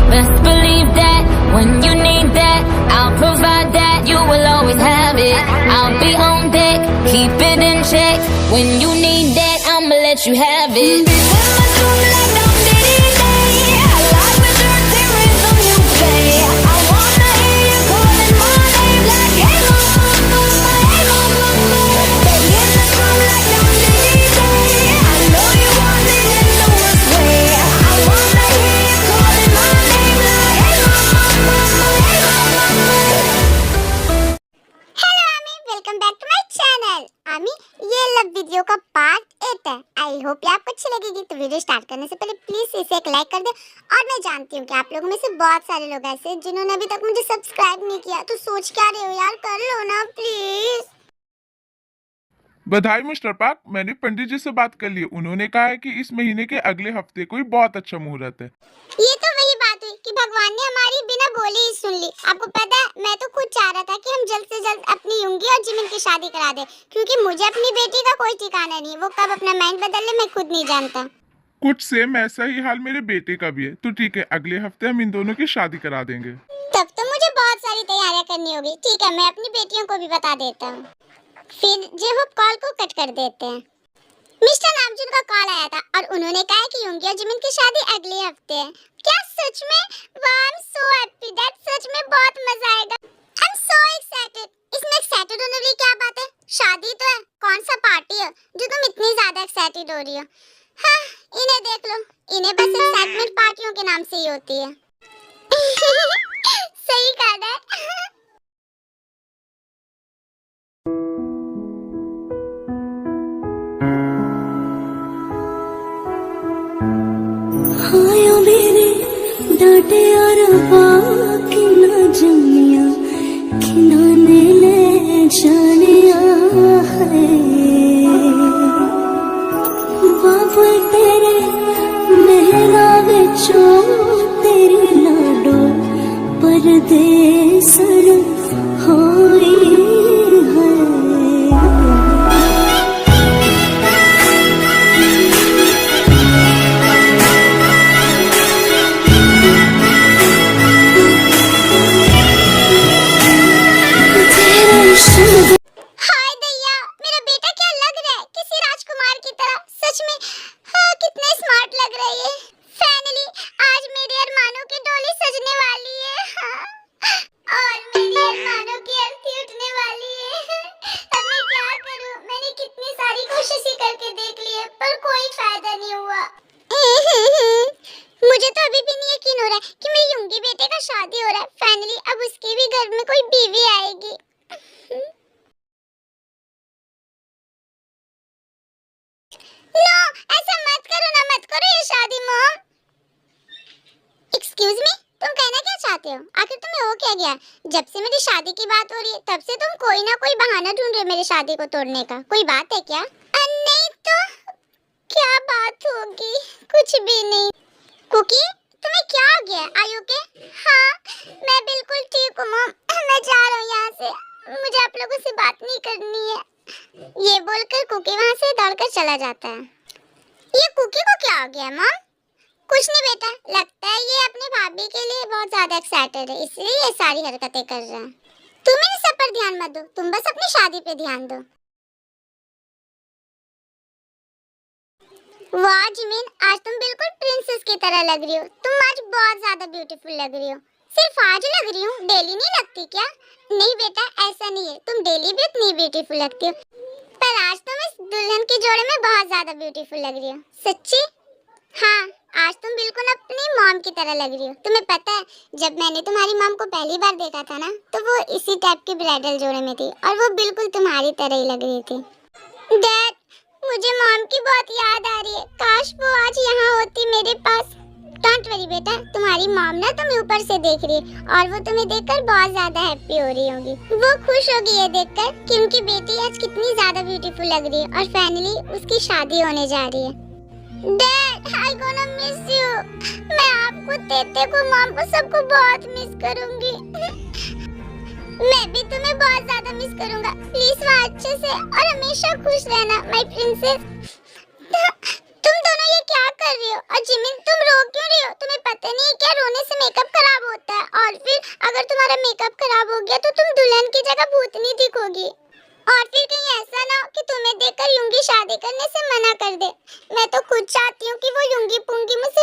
Best believe that when you need that, I'll provide that. You will always have it. I'll be on deck, keep it in check. When you need that, I'ma let you have it. Welcome back to my channel. आमी, ये love video का part 8 है। I hope ये आपको अच्छी लगेगी। तो video start करने से पहले प्लीज इसे एक लाइक कर दे। और मैं जानती हूँ कि आप लोगों में से बहुत सारे लोग ऐसे हैं जिन्होंने अभी तक मुझे सब्सक्राइब नहीं किया, तो सोच क्या रहे हो यार, कर लो ना प्लीज। बधाई मिस्टर पार्क, मैंने पंडित जी से बात कर ली। उन्होंने कहा है कि इस महीने के अगले हफ्ते कोई बहुत अच्छा मुहूर्त है। ये तो वही बात हुई कि भगवान ने हमारी बिना बोले ही सुन ली। आपको पता है, मैं तो खुद चाह रहा था कि हम जल्द से जल्द अपनी युंगी और जिमिन की शादी करा दे, क्योंकि मुझे अपनी बेटी का कोई ठिकाना नहीं। वो कब अपना माइंड बदल ले मैं खुद नहीं जानता। कुछ सेम ऐसा ही हाल मेरे बेटे का भी है। तो ठीक है, अगले हफ्ते हम इन दोनों की शादी करा देंगे। तब तो मुझे बहुत सारी तैयारियां करनी होगी। ठीक है, मैं अपनी बेटियों को भी बता देता हूँ। फिर जेहोप कॉल को कट कर देते हैं। मिस्टर नामजून का कॉल आया था और उन्होंने कहा कि युंगी और जिमिन की शादी अगले हफ्ते है। क्या सच में? वाह, I am so happy that, सच में बहुत मजा आएगा। I am so excited. इसमें एक्साइटेड होने वाली क्या बात है? शादी तो है, कौन सा पार्टी है जो तुम इतनी ज्यादा एक्साइटेड हो रही हो? हाँ, इन्हें देख लो, इन्हें बस एक्साइटमेंट पार्टियों के नाम से ही होती है। सही कहा डैड। आया मेरे डांटे और बाकी ना जमिया खिलाने ले जानिया है। बाबा तेरे मेहरा विचों तेरी लाडो परदेसर होई है। हाय दैया, मेरा बेटा क्या लग रहा है, किसी राजकुमार की तरह। सच में हाँ, कितने स्मार्ट लग रहा है ये। फाइनली आज मेरे अरमानों की डोली सजने वाली है। हाँ। और मेरी अरमानों की अर्थी उठने वाली है। अब मैं क्या करूं? मैंने कितनी सारी कोशिशें करके देख ली है, पर कोई फायदा नहीं हुआ। मुझे तो अभी भी नहीं यकीन हो रहा है कि मेरी युंगी बेटे का शादी हो रहा है। फाइनली अब उसके भी घर में कोई बीवी आएगी। नो, ऐसा मत करो ना, मत करो ये शादी मॉम। एक्सक्यूज मी, तुम कहना क्या चाहते हो? आखिर तुम्हें हो क्या गया? जब से मेरी शादी की बात हो रही है तब से तुम कोई ना कोई बहाना ढूंढ रहे हो मेरी शादी को तोड़ने का। कोई बात है क्या? नहीं तो क्या बात होगी? कुछ भी नहीं। कुकी, तुम्हें क्या हो गया? Are you okay? हाँ, मैं बिल्कुल ठीक हूँ मॉम। मैं जा रहा हूँ यहाँ से, मुझे आप लोगों से बात नहीं करनी है। ये बोलकर कुकी वहाँ से दौड़कर चला जाता है। ये कुकी को क्या हो गया मॉम? कुछ नहीं बेटा, लगता है ये अपनी भाभी के लिए बहुत ज्यादा एक्साइटेड है, इसलिए ये सारी हरकतें कर रहा है। तुम इन सब पर ध्यान मत दो, तुम बस अपनी शादी पे ध्यान दो। वाह जिमिन, आज तुम बिल्कुल प्रिंसेस की तरह लग रही हो। तुम आज बहुत ज्यादा ब्यूटीफुल लग रही हो। सिर्फ आज लग रही हूँ, डेली नहीं लगती क्या? नहीं बेटा, ऐसा नहीं है, तुम डेली भी उतनी ब्यूटीफुल लगती हो, पर आज तुम इस दुल्हन के जोड़े में बहुत ज्यादा ब्यूटीफुल लग रही हो। सच्ची? हाँ, आज तुम बिल्कुल अपनी मॉम की तरह लग रही हो। तुम्हें पता है, जब मैंने तुम्हारी मॉम को पहली बार देखा था ना, तो वो इसी टाइप के ब्राइडल जोड़े में थी और वो बिल्कुल तुम्हारी तरह ही लग रही थी। डैड, मुझे मॉम की बहुत याद आ रही है। काश वो आज यहाँ होती मेरे पास। डोंट वरी बेटा, तुम्हारी मॉम ना तुम्हें ऊपर से देख रही है और वो तुम्हें देखकर बहुत ज्यादा हैप्पी हो रही होगी। वो खुश होगी ये देखकर कि उनकी बेटी आज कितनी ज्यादा ब्यूटीफुल लग रही है और फाइनली उसकी शादी होने जा रही है। Dad, I gonna miss you. मैं आपको, तेते को, मॉम को, सबको बहुत मिस करूंगी। मैं भी तुम्हें बहुत ज्यादा मिस करूंगा। प्लीज वहाँ अच्छे से और हमेशा खुश रहना माय प्रिंसेस। तुम दोनों ये क्या कर रही हो? और जिमिन, तुम रो क्यों रही हो? तुम्हें पता नहीं है क्या, रोने से मेकअप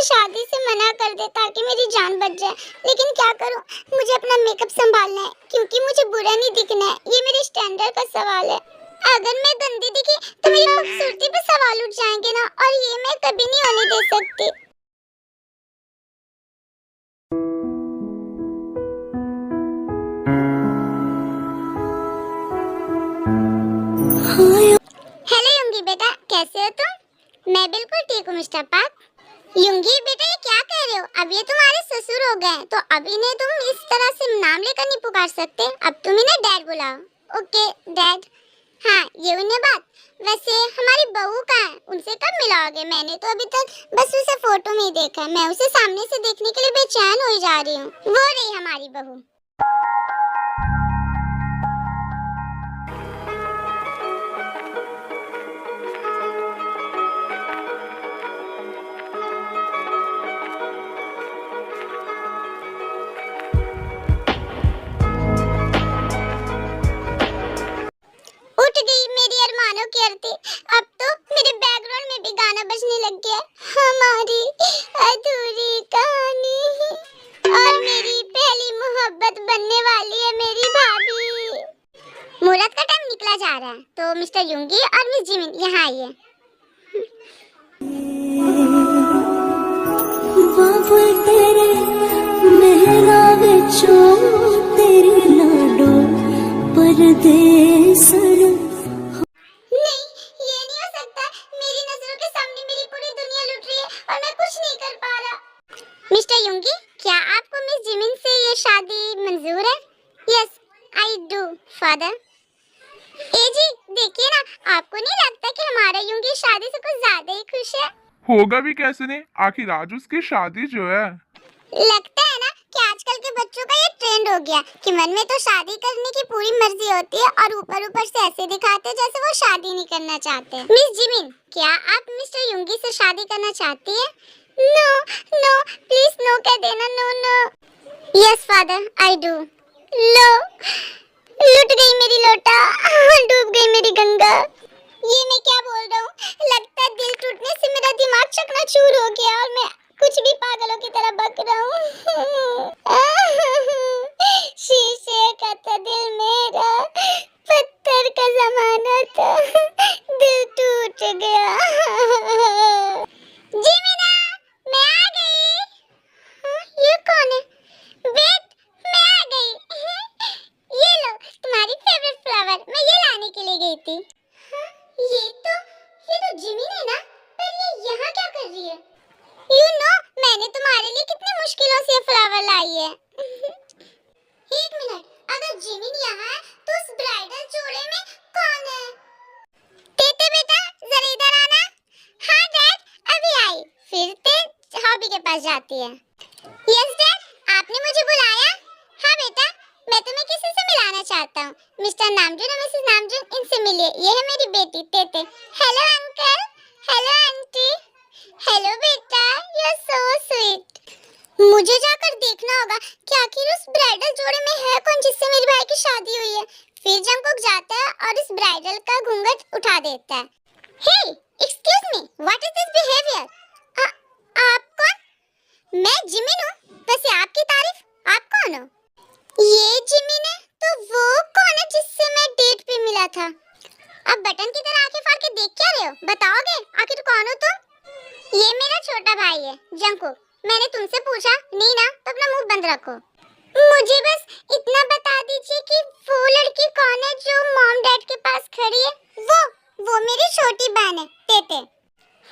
शादी से मना कर दे ताकि मेरी जान बच जाए, लेकिन क्या करूं, मुझे अपना मेकअप संभालना है क्योंकि मुझे बुरा नहीं दिखना है। ये मेरे स्टैंडर्ड का सवाल है। अगर मैं गंदी दिखी तो मेरी खूबसूरती पे सवाल उठ जाएंगे ना, और ये मैं कभी नहीं होने दे सकती। हेलो युंगी बेटा, कैसे हो तुम? मैं बिल्कुल ठीक हूँ मिस्टर पार्क। युंगी बेटा, ये क्या कह रहे हो? अब ये तुम्हारे ससुर हो गए, तो अब इन्हें तुम इस तरह से नाम लेकर नहीं पुकार सकते। अब तुम इन्हें डैड बुलाओ। Okay dad. हाँ, ये उन्हें बात। वैसे हमारी बहू कहाँ है? उनसे कब मिलाओगे? मैंने तो अभी तक बस उसे फोटो में ही देखा है। मैं उसे सामने से देखने के लिए बेचैन हो जा रही हूँ। वो रही हमारी बहू। उठ गई मेरी अरमानों की आरती। अब तो मेरे बैकग्राउंड में भी गाना बजने लग गया, हमारी अधूरी कहानी, और मेरी पहली मोहब्बत बनने वाली है मेरी भाभी। मुहूर्त का टाइम निकला जा रहा है, तो मिस्टर युंगी और मिस जिमिन यहाँ आइए। बाबुल तेरे मेहरा विचों तेरी लाडो परदेसर। नहीं, ये नहीं हो सकता। मेरी नजरों के सामने मेरी पूरी दुनिया लुट रही है और मैं कुछ नहीं कर पा रहा। मिस्टर युंगी, क्या आपको मिस जिमिन से ये शादी मंजूर है? Yes I do father. ए जी, देखिए ना, आपको नहीं लगता कि हमारा युंगी शादी से कुछ ज्यादा ही खुश है? होगा भी कैसे नहीं, आखिर आज उसकी शादी जो है। लगता है ना कि आजकल के बच्चों का ये ट्रेंड हो गया कि मन में तो शादी करने की पूरी मर्जी होती है और ऊपर ऊपर से ऐसे दिखाते हैं जैसे वो शादी नहीं करना चाहते। मिस जिमिन, क्या आप मिस्टर युंगी से शादी करना चाहती हैं? नो नो, प्लीज नो कह देना। No no. Yes father, I do. लो, लुट गई मेरी लोटा, डूब गई मेरी गंगा। ये मैं क्या बोल रहा हूँ? लगता है दिल टूटने से मेरा दिमाग चकनाचूर हो गया और मैं कुछ भी पागलों की तरह बक रहा हूँ। शीशे का था दिल मेरा, पत्थर का जमाना था, दिल टूट गया। जिमिना, मैं आ गई। हाँ, ये कौन है? वेट, मैं आ गई। ये लो तुम्हारी फेवरेट फ्लावर, मैं ये लाने के लिए गई थी। हाँ, ये तो जिमिन है ना? पर ये यहाँ क्या कर रही है? You know, मैंने तुम्हारे लिए कितनी मुश्किलों से फ्लावर लाई है। एक मिनट, अगर जिमिन यहाँ है तो उस ब्राइडल जोड़े में कौन है? तेते बेटा, जरा इधर आना। हाँ डैड, अभी आई। फिर ते हॉबी के पास जाती है। यस डैड, आपने मुझे बुलाया? हाँ बेटा, मैं तुम्हें किसी से मिलाना चाहता हूँ। मिस्टर नामजून और मिसेस नामजून, इनसे मिलिए। ये है मेरी बेटी तेते। Hello uncle. Hello aunty. Hello बेटा, यू आर सो स्वीट। मुझे जाकर देखना होगा कि आखिर उस ब्राइडल जोड़े में है कौन जिससे मेरे भाई की शादी हुई है। फिर जंगकुक जाता है और इस ब्राइडल का घूंघट उठा देता है। Hey, excuse me, what is this behaviour? आप कौन? मैं जिमिन हूँ। वैसे आपकी तारीफ, आप कौन हो? ये जिमिन है, तो वो कौन है जिससे मैं डेट पे मिला था? अब बटन की तरह आंखें फाड़ के देख क्या रहे हो? बताओगे आखिर कौन हो तुम? ये मेरा छोटा भाई है जंगकुक। मैंने तुमसे पूछा नहीं ना, तो अपना मुंह बंद रखो। मुझे बस इतना बता दीजिए कि वो लड़की कौन है जो मॉम डैड के पास खड़ी है? वो मेरी छोटी बहन है तेते।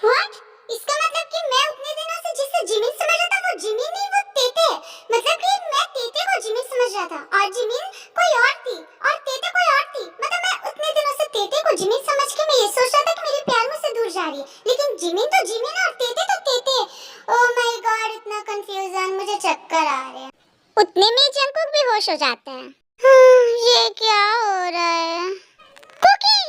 व्हाट? इसका मतलब कि मैं उतने दिनों से जिसे जिमिन समझ रहा था वो जिमिन नहीं, वो तेते है। मतलब कि मैं तेते को जिमिन समझ रहा था और जिमिन कोई और थी और तेते कोई और थी। मतलब मैं उतने दिनों से तेते को जिमिन समझ के मैं ये सोच रहा था कि मेरी प्यार मुझसे दूर जा रही है, लेकिन जिमिन तो जिमिन और तेते तो तेते। ओह माय गॉड, इतना कंफ्यूजन, मुझे चक्कर आ रहे हैं। उतने में जंगकुक भी होश हो जाता है। ये क्या हो रहा है? कुकी,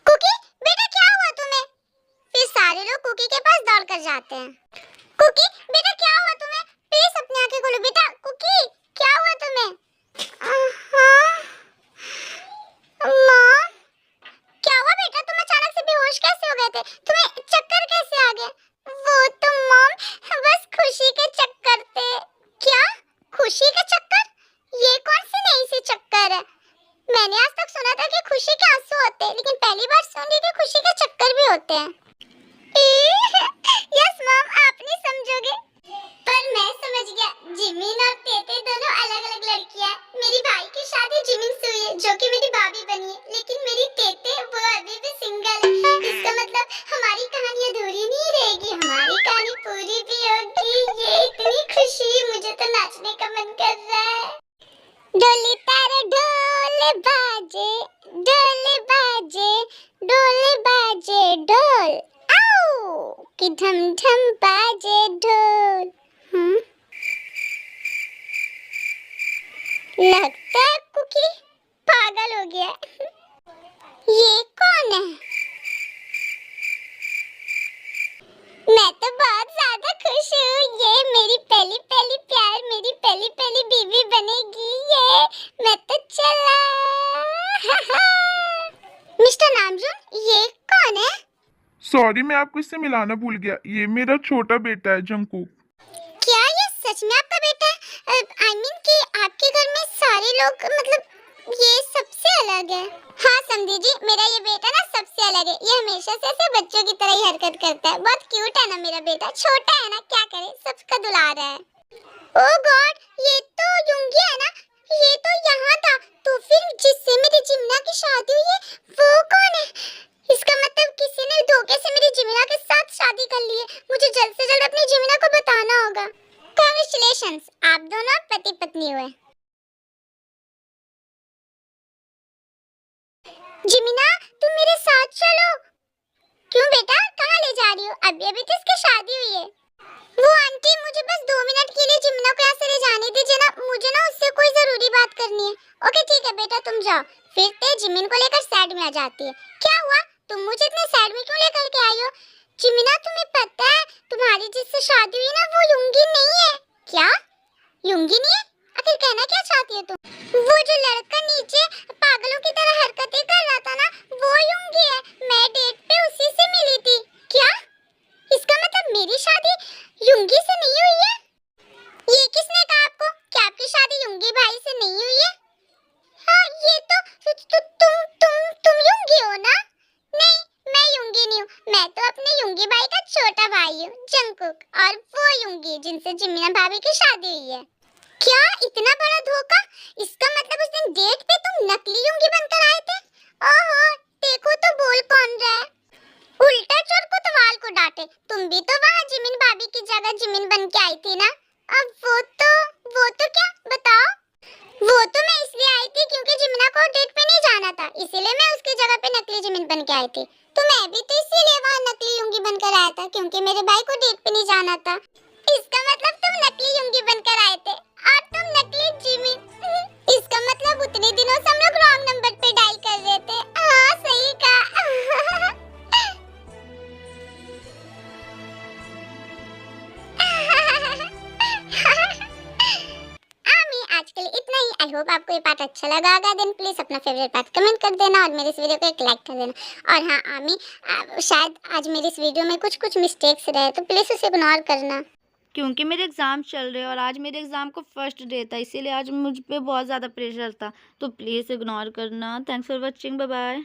कुकी बेटा, क्या हुआ तुम्हें? फिर सारे लोग कुकी के पास दौड़ कर जाते हैं। कुकी बेटा, क्या हुआ तुम्हें? प्लीज अपनी आंखें खोलो बेटा। कुकी, क्या हुआ तुम्हें? माँ, क्या हुआ बेटा? तुम अचानक से बेहोश कैसे हो गए थे? तुम्हें चक्कर कैसे आ गए? डोली तारे ढोल बाजे, ढोल बाजे, ढोल बाजे ढोल, आओ कि ढम ढम बाजे ढोल। लगता है कुकी पागल हो गया। ये कौन है? मैं तो बहुत ज्यादा खुश हूँ। ये मेरी पहली पहली प्यार, मेरी पहली पहली बीवी बनेगी। ये मैं तो चला। मिस्टर नामजून, ये कौन है? सॉरी, मैं आपको इससे मिलाना भूल गया। ये मेरा छोटा बेटा है जंगकुक। क्या ये सच में आपका बेटा है? I mean कि आपके घर में सारे लोग, मतलब ये सबसे अलग है। हाँ समझी जी, मेरा ये बेटा ना सबसे अलग है। ये हमेशा से ऐसे बच्चों की तरह ही हरकत करता है। बहुत क्यूट है ना मेरा बेटा, छोटा है ना, क्या करे, सबका दुलार है। ओह गॉड, ये तो युंगी है ना? ये तो यहाँ था। तो फिर जिससे मेरी जिम्ना की शादी हुई है वो कौन है? इसका मतलब किसी ने धोखे से मेरी जिमिना के साथ शादी कर ली है। मुझे जल्द से जल्द अपनी जिमिना को बताना होगा। कांग्रेचुलेशंस, आप दोनों पति पत्नी हुए। जिमिना, तुम मेरे साथ चलो। क्यों बेटा, कहाँ ले जा रही हो? अभी अभी तो इसकी शादी हुई है। वो आंटी, मुझे बस 2 मिनट के लिए जिमिना को यहाँ से ले जाने दीजिए ना। मुझे ना उससे कोई जरूरी बात करनी है। ओके ठीक है बेटा, तुम जाओ। फिर ते जिमिन को लेकर साइड में आ जाती है। क्या हुआ, तुम मुझे इतने साइड में क्यों लेकर के आई हो? जिमिना, तुम्हें पता है तुम्हारी जिससे शादी हुई ना वो युंगी नहीं है। क्या युंगी नहीं है? आखिर कहना क्या चाहती हो तुम? वो जो लड़का नीचे पागलों की तरह हरकतें कर रहा था ना, वो युंगी है। मैं डेट पे उसी से मिली थी। क्या? इसका मतलब मेरी शादी युंगी से नहीं हुई है? ये किसने कहा आपको कि आपकी शादी युंगी भाई से नहीं हुई है? हाँ, ये तो तुम युंगी हो ना? नहीं, मैं युंगी नहीं हूँ। मैं तो अपने युंगी भाई का छोटा भाई हूँ, जंगकुक। और वो युंगी जिनसे जिमिना भाभी की शादी हुई है। क्या इतना बड़ा धोखा? इसका मतलब उस दिन डेट पे तुम नकली युंगी बनकर आए थे? ओहो, देखो तो बोल कौन रहा है। उल्टा चोर कोतवाल को डांटे। तुम भी तो वहाँ जिमिन भाभी की जगह जिमिन बन के आई थी ना? अब वो तो क्या बताओ? वो तो मैं इसलिए आई थी क्योंकि जिमिना को डेट पे नहीं जाना था, इसीलिए मैं उसकी जगह पे नकली जिमिन बन के आई थी। तो मैं भी तो इसीलिए वहाँ नकली युंगी बनकर आया था क्योंकि मेरे भाई को डेट पे नहीं जाना था। इसका मतलब तुम नकली युंगी बनकर आए थे और तुम नकली जिमिन। इसका मतलब उतने दिनों से हम लोग रॉन्ग नंबर पे डायल कर रहे थे। हाँ सही कहा। आज के लिए इतना ही। आई होप आपको ये पार्ट अच्छा लगा होगा। देन प्लीज अपना फेवरेट पार्ट कमेंट कर देना और मेरे इस वीडियो को एक लाइक कर देना। और हाँ आमी, शायद आज मेरी इस वीडियो में कुछ मिस्टेक्स रहे तो प्लीज उसे इग्नोर करना। क्योंकि मेरे एग्ज़ाम चल रहे हैं और आज मेरे एग्ज़ाम को फर्स्ट डे था, इसीलिए आज मुझ पे बहुत ज़्यादा प्रेशर था, तो प्लीज़ इग्नोर करना। Thanks for watching, bye bye.